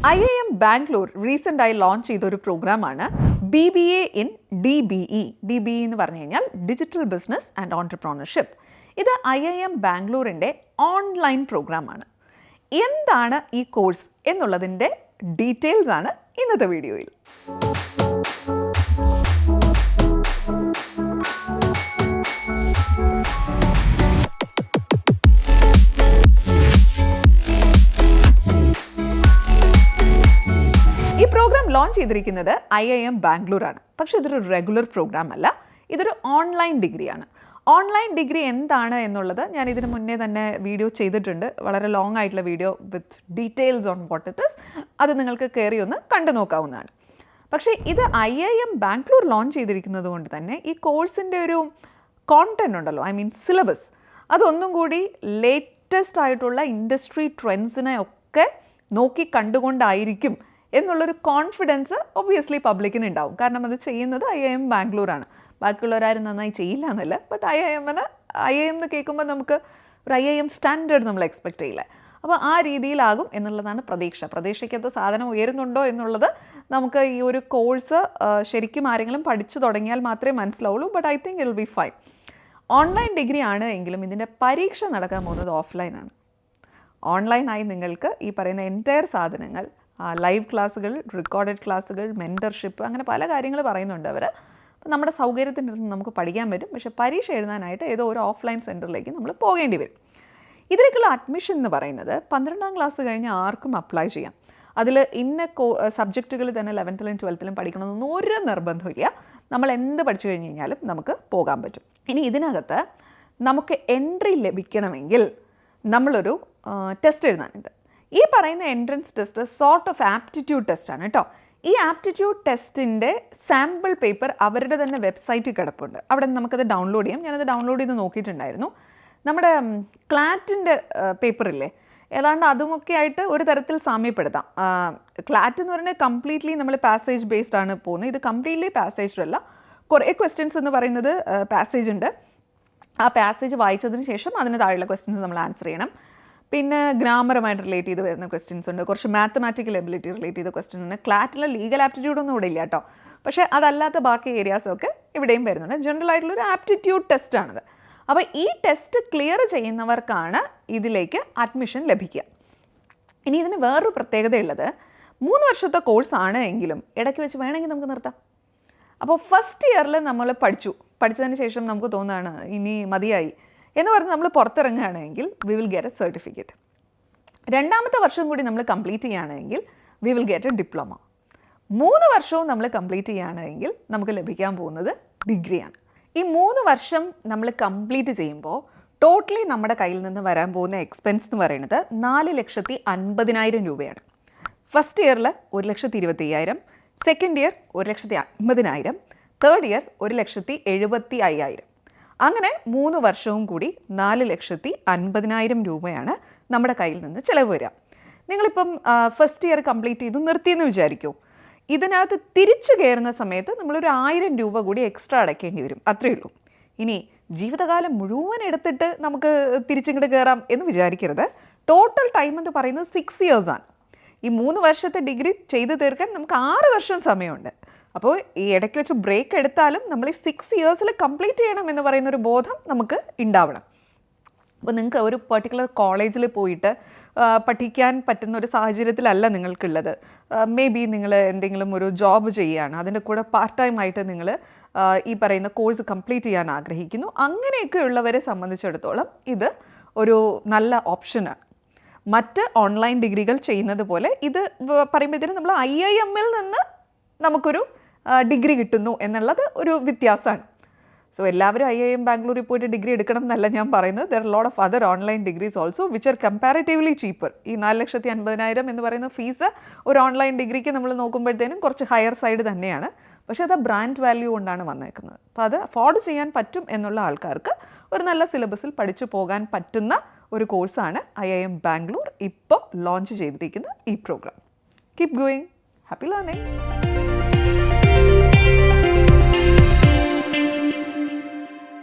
IIM Bangalore റീസെൻ്റായി launch ചെയ്തൊരു പ്രോഗ്രാമാണ് BBA in DBE. DBE എന്ന് പറഞ്ഞു കഴിഞ്ഞാൽ ഡിജിറ്റൽ ബിസിനസ് ആൻഡ് ഓൺട്രപ്രണർഷിപ്പ്. ഇത് IIM ബാംഗ്ലൂരിൻ്റെ ഓൺലൈൻ പ്രോഗ്രാമാണ്. എന്താണ് ഈ കോഴ്സ് എന്നുള്ളതിൻ്റെ ഡീറ്റെയിൽസ് ആണ് ഇന്നത്തെ വീഡിയോയിൽ. ഈ പ്രോഗ്രാം ലോഞ്ച് ചെയ്തിരിക്കുന്നത് IIM ബാംഗ്ലൂർ ആണ്. പക്ഷേ ഇതൊരു റെഗുലർ പ്രോഗ്രാം അല്ല, ഇതൊരു ഓൺലൈൻ ഡിഗ്രിയാണ്. ഓൺലൈൻ ഡിഗ്രി എന്താണ് എന്നുള്ളത് ഞാൻ ഇതിന് മുന്നേ തന്നെ വീഡിയോ ചെയ്തിട്ടുണ്ട്, വളരെ ലോങ് ആയിട്ടുള്ള video with details on what it is. അത് നിങ്ങൾക്ക് കയറി ഒന്ന് കണ്ടു നോക്കാവുന്നതാണ്. പക്ഷേ ഇത് IIM ബാംഗ്ലൂർ ലോഞ്ച് ചെയ്തിരിക്കുന്നത് കൊണ്ട് തന്നെ ഈ കോഴ്സിൻ്റെ ഒരു കോണ്ടന്റ് ഉണ്ടല്ലോ, സിലബസ്, അതൊന്നും കൂടി ലേറ്റസ്റ്റ് ആയിട്ടുള്ള ഇൻഡസ്ട്രി ട്രെൻഡ്സിനെ ഒക്കെ നോക്കി കണ്ടുകൊണ്ടായിരിക്കും എന്നുള്ളൊരു കോൺഫിഡൻസ് ഒബ്വിയസ്ലി പബ്ലിക്കിന് ഉണ്ടാവും. കാരണം അത് ചെയ്യുന്നത് IIM ബാംഗ്ലൂരാണ്. ബാക്കിയുള്ളവരാരും നന്നായി ചെയ്യില്ല എന്നല്ല, ബട്ട് IIM എന്ന് കേൾക്കുമ്പോൾ നമുക്ക് ഒരു IIM സ്റ്റാൻഡേർഡ് നമ്മൾ എക്സ്പെക്റ്റ് ചെയ്യില്ല. അപ്പോൾ ആ രീതിയിലാകും എന്നുള്ളതാണ് പ്രതീക്ഷയ്ക്കകത്ത് സാധനം ഉയരുന്നുണ്ടോ എന്നുള്ളത് നമുക്ക് ഈ ഒരു കോഴ്സ് ശരിക്കും ആരെങ്കിലും പഠിച്ചു തുടങ്ങിയാൽ മാത്രമേ മനസ്സിലാവുള്ളൂ. But I think it will be fine. Online degree ആണ് എങ്കിലും ഇതിൻ്റെ പരീക്ഷ നടക്കാൻ പോകുന്നത് ഓഫ്ലൈനാണ്. ഓൺലൈനായി നിങ്ങൾക്ക് ഈ പറയുന്ന എൻറ്റയർ സാധനങ്ങൾ, ലൈവ് ക്ലാസ്സുകൾ, റെക്കോർഡഡ് ക്ലാസ്സുകൾ, മെൻറ്റർഷിപ്പ്, അങ്ങനെ പല കാര്യങ്ങൾ പറയുന്നുണ്ട് അവർ. അപ്പോൾ നമ്മുടെ സൗകര്യത്തിൻ്റെ അടുത്ത് നമുക്ക് പഠിക്കാൻ പറ്റും. പക്ഷേ പരീക്ഷ എഴുതാനായിട്ട് ഏതോ ഒരു ഓഫ്ലൈൻ സെൻറ്ററിലേക്ക് നമ്മൾ പോകേണ്ടി വരും. ഇതിലേക്കുള്ള അഡ്മിഷൻ എന്ന് പറയുന്നത് 12ാം ക്ലാസ് കഴിഞ്ഞ് ആർക്കും അപ്ലൈ ചെയ്യാം. അതിൽ ഇന്ന സബ്ജക്റ്റുകൾ തന്നെ 11ലും 12ലും പഠിക്കണമെന്നൊന്നും ഒരു നിർബന്ധമില്ല. നമ്മൾ എന്ത് പഠിച്ചു കഴിഞ്ഞ് കഴിഞ്ഞാലും നമുക്ക് പോകാൻ പറ്റും. ഇനി ഇതിനകത്ത് നമുക്ക് എൻട്രി ലഭിക്കണമെങ്കിൽ നമ്മളൊരു ടെസ്റ്റ് എഴുതാനുണ്ട്. ഈ പറയുന്ന entrance test sort of aptitude ടെസ്റ്റാണ് കേട്ടോ. ഈ ആപ്റ്റിറ്റ്യൂഡ് ടെസ്റ്റിൻ്റെ സാമ്പിൾ പേപ്പർ അവരുടെ തന്നെ വെബ്സൈറ്റിൽ കിടപ്പുണ്ട്. അവിടെ നമുക്കത് ഡൗൺലോഡ് ചെയ്യാം. ഞാനത് ഡൗൺലോഡ് ചെയ്ത് നോക്കിയിട്ടുണ്ടായിരുന്നു. നമ്മുടെ ക്ലാറ്റിൻ്റെ പേപ്പറില്ലേ, ഏതാണ്ട് അതുമൊക്കെ ആയിട്ട് ഒരു തരത്തിൽ സാമ്യപ്പെടുത്താം. ക്ലാറ്റ് എന്ന് പറയുന്നത് കംപ്ലീറ്റ്ലി നമ്മൾ പാസേജ് ബേസ്ഡ് ആണ് പോകുന്നത്. ഇത് കംപ്ലീറ്റ്ലി പാസേജ് അല്ല. കുറേ ക്വസ്റ്റ്യൻസ് എന്ന് പറയുന്നത് പാസേജ് ഉണ്ട്. ആ പാസേജ് വായിച്ചതിന് ശേഷം അതിന് താഴെയുള്ള ക്വസ്റ്റ്യൻസ് നമ്മൾ ആൻസർ ചെയ്യണം. പിന്നെ ഗ്രാമറുമായിട്ട് റിലേറ്റ് ചെയ്ത് വരുന്ന ക്വസ്റ്റ്യൻസ് ഉണ്ട്. കുറച്ച് മാത്തമാറ്റിക്കൽ എബിലിറ്റി റിലേറ്റ് ചെയ്ത ക്വസ്റ്റ്യൻ ഉണ്ട്. ക്ലാറ്റിലെ ലീഗൽ ആപ്റ്റിറ്റ്യൂഡൊന്നും ഇവിടെ ഇല്ല കേട്ടോ. പക്ഷേ അതല്ലാത്ത ബാക്കി ഏരിയാസൊക്കെ ഇവിടെയും വരുന്നുണ്ട്. ജനറൽ ആയിട്ടുള്ളൊരു ആപ്റ്റിറ്റ്യൂഡ് ടെസ്റ്റാണിത്. അപ്പോൾ ഈ ടെസ്റ്റ് ക്ലിയർ ചെയ്യുന്നവർക്കാണ് ഇതിലേക്ക് അഡ്മിഷൻ ലഭിക്കുക. ഇനി ഇതിന് വേറൊരു പ്രത്യേകതയുള്ളത്, 3 വർഷത്തെ കോഴ്സാണ് എങ്കിലും ഇടയ്ക്ക് വെച്ച് വേണമെങ്കിൽ നമുക്ക് നിർത്താം. അപ്പോൾ ഫസ്റ്റ് ഇയറിൽ നമ്മൾ പഠിച്ചതിന് ശേഷം നമുക്ക് തോന്നുകയാണ് ഇനി മതിയായി എന്ന് പറഞ്ഞ് നമ്മൾ പുറത്തിറങ്ങുകയാണെങ്കിൽ we will get a certificate. 2ാമത്തെ വർഷം കൂടി നമ്മൾ കംപ്ലീറ്റ് ചെയ്യുകയാണെങ്കിൽ we will get a diploma. 3 വർഷവും നമ്മൾ കംപ്ലീറ്റ് ചെയ്യുകയാണെങ്കിൽ നമുക്ക് ലഭിക്കാൻ പോകുന്നത് ഡിഗ്രിയാണ്. ഈ 3 വർഷം നമ്മൾ കംപ്ലീറ്റ് ചെയ്യുമ്പോൾ ടോട്ടലി നമ്മുടെ കയ്യിൽ നിന്ന് വരാൻ പോകുന്ന എക്സ്പെൻസ് എന്ന് പറയുന്നത് 4,50,000 രൂപയാണ്. ഫസ്റ്റ് ഇയറിൽ 1,25,000, സെക്കൻഡ് ഇയർ 1,50,000, തേർഡ് ഇയർ 1,75,000. അങ്ങനെ 3 വർഷവും കൂടി 4,50,000 രൂപയാണ് നമ്മുടെ കയ്യിൽ നിന്ന് ചിലവ് വരിക. നിങ്ങളിപ്പം ഫസ്റ്റ് ഇയർ കംപ്ലീറ്റ് ചെയ്തു നിർത്തിയെന്ന് വിചാരിക്കൂ. ഇതിനകത്ത് തിരിച്ചു കയറുന്ന സമയത്ത് നമ്മളൊരു 1,000 രൂപ കൂടി എക്സ്ട്രാ അടയ്ക്കേണ്ടി വരും. അത്രയേ ഉള്ളൂ. ഇനി ജീവിതകാലം മുഴുവൻ എടുത്തിട്ട് നമുക്ക് തിരിച്ചിങ്ങോട്ട് കയറാം എന്ന് വിചാരിക്കരുത്. ടോട്ടൽ ടൈം എന്ന് പറയുന്നത് 6 ഇയേഴ്സാണ്. ഈ 3 വർഷത്തെ ഡിഗ്രി ചെയ്ത് തീർക്കാൻ നമുക്ക് 6 വർഷം സമയമുണ്ട്. അപ്പോൾ ഈ ഇടയ്ക്ക് വെച്ച് ബ്രേക്ക് എടുത്താലും നമ്മൾ ഈ 6 ഇയേഴ്സിൽ കംപ്ലീറ്റ് ചെയ്യണം എന്ന് പറയുന്നൊരു ബോധം നമുക്ക് ഉണ്ടാവണം. അപ്പോൾ നിങ്ങൾക്ക് ഒരു പെർട്ടിക്കുലർ കോളേജിൽ പോയിട്ട് പഠിക്കാൻ പറ്റുന്ന ഒരു സാഹചര്യത്തിലല്ല നിങ്ങൾക്കുള്ളത്. മേ ബി നിങ്ങൾ എന്തെങ്കിലും ഒരു ജോബ് ചെയ്യുകയാണ്, അതിൻ്റെ കൂടെ പാർട്ട് ടൈം ആയിട്ട് നിങ്ങൾ ഈ പറയുന്ന കോഴ്സ് കംപ്ലീറ്റ് ചെയ്യാൻ ആഗ്രഹിക്കുന്നു. അങ്ങനെയൊക്കെ ഉള്ളവരെ സംബന്ധിച്ചിടത്തോളം ഇത് ഒരു നല്ല ഓപ്ഷനാണ്. മറ്റ് ഓൺലൈൻ ഡിഗ്രികൾ ചെയ്യുന്നത് പോലെ ഇത് പറയുമ്പോഴത്തേനും നമ്മൾ IIM-ൽ നിന്ന് നമുക്കൊരു ഡിഗ്രി കിട്ടുന്നു എന്നുള്ളത് ഒരു വ്യത്യാസമാണ്. സോ എല്ലാവരും IIM ബാംഗ്ലൂരിൽ പോയിട്ട് ഡിഗ്രി എടുക്കണം എന്നല്ല ഞാൻ പറയുന്നത്. There are lot of other online degrees also which are comparatively cheaper. ഈ 4,50,000 എന്ന് പറയുന്ന ഫീസ് ഒരു ഓൺലൈൻ ഡിഗ്രിക്ക് നമ്മൾ നോക്കുമ്പോഴത്തേനും കുറച്ച് ഹയർ സൈഡ് തന്നെയാണ്. പക്ഷേ അത് ബ്രാൻഡ് വാല്യൂ കൊണ്ടാണ് വന്നേക്കുന്നത്. അപ്പോൾ അത് അഫോർഡ് ചെയ്യാൻ പറ്റും എന്നുള്ള ആൾക്കാർക്ക് ഒരു നല്ല സിലബസിൽ പഠിച്ചു പോകാൻ പറ്റുന്ന ഒരു കോഴ്സാണ് IIM ബാംഗ്ലൂർ ഇപ്പോൾ ലോഞ്ച് ചെയ്തിരിക്കുന്ന ഈ programme. Keep going, happy learning.